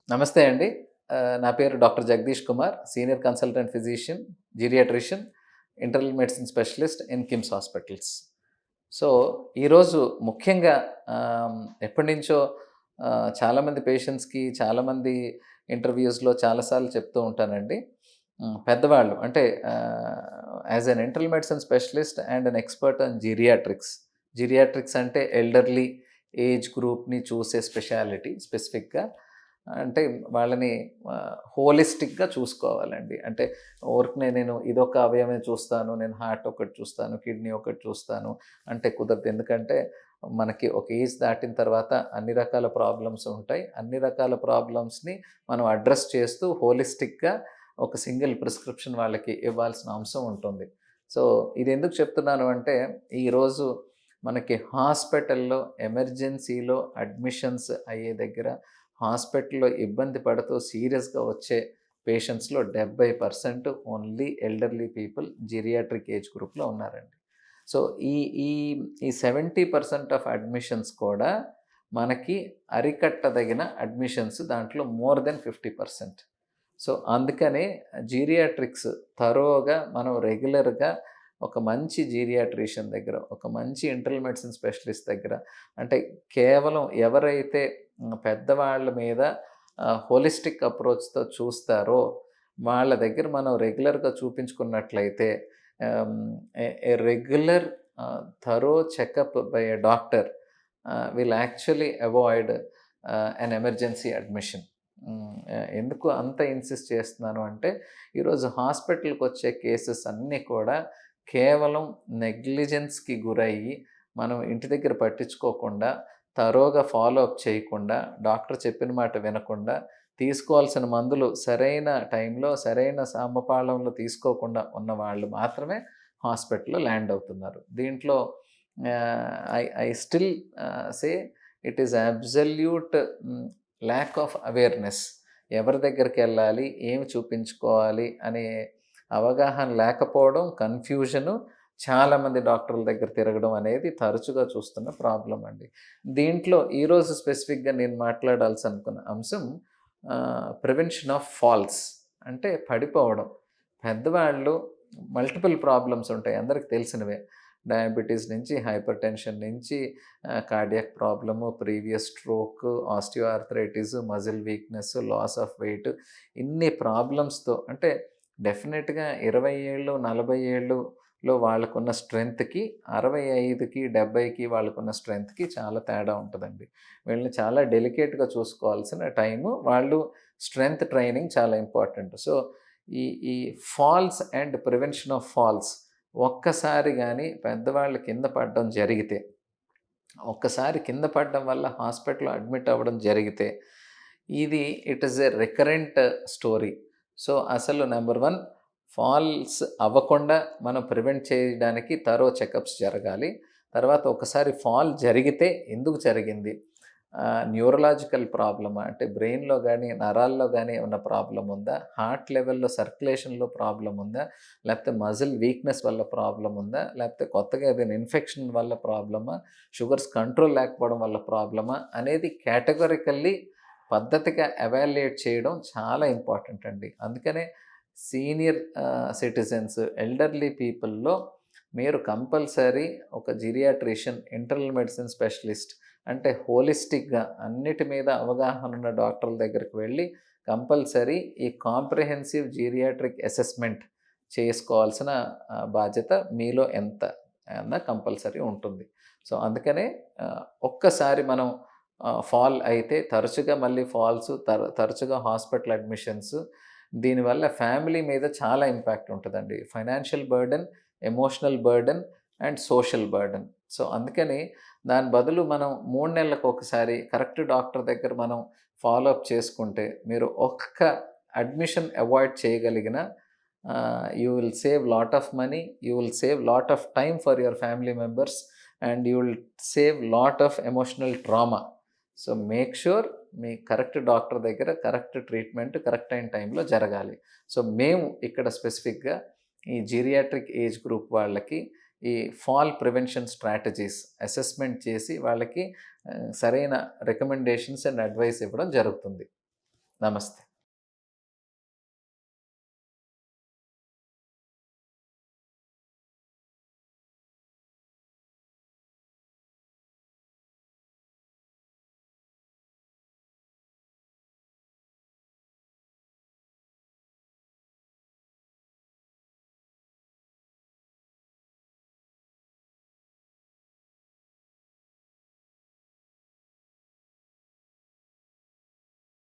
నమస్తే అండి. నా పేరు doctor Jagadish Kumar. Senior consultant physician, geriatrician, internal medicine specialist in KIMS hospitals. So, ఈరోజు ముఖ్యంగా ఎప్పటినుంచో చాలామంది పేషెంట్స్‌కి, చాలామంది ఇంటర్వ్యూస్‌లో చాలా సార్లు చెప్తూ ఉంటానండి. పెద్దవాళ్ళు అంటే as an internal medicine specialist and an expert on geriatrics. Geriatrics అంటే ఎల్డర్లీ ఏజ్ గ్రూప్‌ని చూసే స్పెషాలిటీ స్పెసిఫిక్‌గా. అంటే వాళ్ళని హోలిస్టిక్‌గా చూసుకోవాలండి. అంటే ఊరికనే నేను ఇదొక అవయవమే చూస్తాను, నేను హార్ట్ ఒకటి చూస్తాను, కిడ్నీ ఒకటి చూస్తాను అంటే కుదరదు. ఎందుకంటే మనకి ఒక ఏజ్ దాటిన తర్వాత అన్ని రకాల ప్రాబ్లమ్స్ ఉంటాయి. అన్ని రకాల ప్రాబ్లమ్స్‌ని మనం అడ్రెస్ చేస్తూ హోలిస్టిక్‌గా ఒక సింగిల్ ప్రిస్క్రిప్షన్ వాళ్ళకి ఇవ్వాల్సిన అంశం ఉంటుంది. సో, ఇదెందుకు చెప్తున్నాను అంటే ఈరోజు మనకి హాస్పిటల్‌లో ఎమర్జెన్సీలో అడ్మిషన్స్ అయ్యే దగ్గర హాస్పిటల్‌లో ఇబ్బంది పడుతూ సీరియస్‌గా వచ్చే పేషెంట్స్‌లో 70% only elderly people geriatric age గ్రూప్‌లో ఉన్నారండి. సో, ఈ ఈ ఈ 70% ఆఫ్ అడ్మిషన్స్ కూడా మనకి అరికట్టదగిన అడ్మిషన్స్ దాంట్లో మోర్ దెన్ 50%. సో, అందుకనే జీరియాట్రిక్స్ థరోగా మనం రెగ్యులర్‌గా ఒక మంచి జీరియాట్రిషియన్ దగ్గర, ఒక మంచి ఇంటర్నల్ మెడిసిన్ స్పెషలిస్ట్ దగ్గర అంటే కేవలం ఎవరైతే పెద్దవాళ్ళ మీద హోలిస్టిక్ అప్రోచ్‌తో చూస్తారో వాళ్ళ దగ్గర మనం రెగ్యులర్‌గా చూపించుకున్నట్లయితే ah, a regular thorough checkup by a doctor will actually avoid an emergency admission. ఎందుకు అంత ఇన్సిస్ట్ చేస్తున్నాను అంటే, ఈరోజు హాస్పిటల్‌కొచ్చే కేసెస్ అన్నీ కూడా కేవలం నెగ్లిజెన్స్‌కి గురయ్యి, మనం ఇంటి దగ్గర పట్టించుకోకుండా, థరోగా ఫాలో అప్ చేయకుండా, డాక్టర్ చెప్పిన మాట వినకుండా, తీసుకోవాల్సిన మందులు సరైన టైంలో, సరైన సమపాళంలో తీసుకోకుండా ఉన్న వాళ్ళు మాత్రమే హాస్పిటల్‌లో ల్యాండ్ అవుతున్నారు. దీంట్లో I still say it is absolute lack of awareness. ఎవరి దగ్గరికెళ్ళాలి, ఏమి చూపించుకోవాలి అనే అవగాహన లేకపోవడం, కన్‌ఫ్యూజను, చాలామంది డాక్టర్ల దగ్గర తిరగడం అనేది తరచుగా చూస్తున్న ప్రాబ్లమ్ అండి. దీంట్లో ఈరోజు స్పెసిఫిక్‌గా నేను మాట్లాడాల్సనుకున్న అంశం ప్రివెన్షన్ ఆఫ్ ఫాల్స్ అంటే పడిపోవడం. పెద్దవాళ్ళు మల్టిపుల్ ప్రాబ్లమ్స్ ఉంటాయి అందరికి తెలిసినవే. డయాబెటిస్ నుంచి, హైపర్ టెన్షన్ నుంచి cardiac problem, previous stroke, osteoarthritis, muscle weakness, loss of weight ఇన్ని ప్రాబ్లమ్స్‌తో అంటే డెఫినిట్‌గా 20 ఏళ్ళు, 40 ఏళ్ళులో వాళ్ళకున్న స్ట్రెంగ్త్‌కి, 65కి, 70కి వాళ్ళకున్న స్ట్రెంగ్త్‌కి చాలా తేడా ఉంటదండి. వీళ్ళని చాలా డెలికేట్‌గా చూసుకోవాల్సిన టైము. వాళ్ళు స్ట్రెంగ్త్ ట్రైనింగ్ చాలా ఇంపార్టెంట్. సో, ఈ ఈ falls and prevention of falls ఒక్కసారి గాని పెద్దవాళ్ళు కింద పడడం జరిగితే, ఒక్కసారి కింద పడడం వల్ల హాస్పిటల్‌లో అడ్మిట్ అవ్వడం జరిగితే, ఇది it is a recurrent story. So, అసలు నంబర్ 1 ఫాల్స్ అవ్వకుండా మనం ప్రివెంట్ చేయడానికి థరో చెకప్స్ జరగాలి. తర్వాత ఒకసారి ఫాల్ జరిగితే ఎందుకు జరిగింది? న్యూరలాజికల్ ప్రాబ్లమా? అంటే బ్రెయిన్‌లో గాని, నరాల్లో గాని ఏమన్నా ప్రాబ్లమ్ ఉందా? హార్ట్ లెవెల్‌లో సర్క్యులేషన్‌లో ప్రాబ్లమ్ ఉందా? లేకపోతే మజిల్ వీక్‌నెస్ వల్ల ప్రాబ్లమ్ ఉందా? లేకపోతే కొత్తగా ఏదైనా ఇన్ఫెక్షన్ వల్ల ప్రాబ్లమా? షుగర్స్ కంట్రోల్ లేకపోవడం వల్ల ప్రాబ్లమా? అనేది కేటగరికల్లీ పద్ధతిగా ఎవాల్యుయేట్ చేయడం చాలా ఇంపార్టెంట్ అండి. అందుకనే సీనియర్ సిటిజన్స్, ఎల్డర్లీ పీపుల్‌లో మీరు కంపల్సరీ ఒక జీరియాట్రిషియన్, ఇంటర్నల్ మెడిసిన్ స్పెషలిస్ట్ అంటే హోలిస్టిక్‌గా అన్నిటి మీద అవగాహన ఉన్న డాక్టర్ల దగ్గరికి వెళ్ళి కంపల్సరీ ఈ కాంప్రిహెన్సివ్ జీరియాట్రిక్ అసెస్మెంట్ చేసుకోవాల్సిన బాధ్యత మీలో ఎంత అన్న కంపల్సరీ ఉంటుంది. సో, అందుకనే ఒక్కసారి మనం ఫాల్ అయితే తరచుగా మళ్ళీ ఫాల్స్, తరచుగా హాస్పిటల్ అడ్మిషన్స్ దీనివల్ల ఫ్యామిలీ మీద చాలా ఇంపాక్ట్ ఉంటదండి. Financial burden, emotional burden and social burden. So, అందుకని దాని బదులు మనం 3 నెలలకొకసారి కరెక్ట్ డాక్టర్ దగ్గర మనం ఫాలో అప్ చేసుకుంటే, మీరు ఒక్క అడ్మిషన్ అవాయిడ్ చేయగలిగిన you will save lot of money, you will save lot of time for your family members and you will save lot of emotional trauma. So, make sure me correct doctor దగ్గర correct treatment correct అయిన టైంలో జరగాలి. So, మేము ఇక్కడ స్పెసిఫిక్‌గా ఈ geriatric age group వాళ్ళకి ఈ ఫాల్ ప్రివెన్షన్ స్ట్రాటజీస్ అసెస్మెంట్ చేసి వాళ్ళకి సరైన రికమెండేషన్స్ అండ్ అడ్వైస్ ఇవ్వడం జరుగుతుంది. నమస్తే.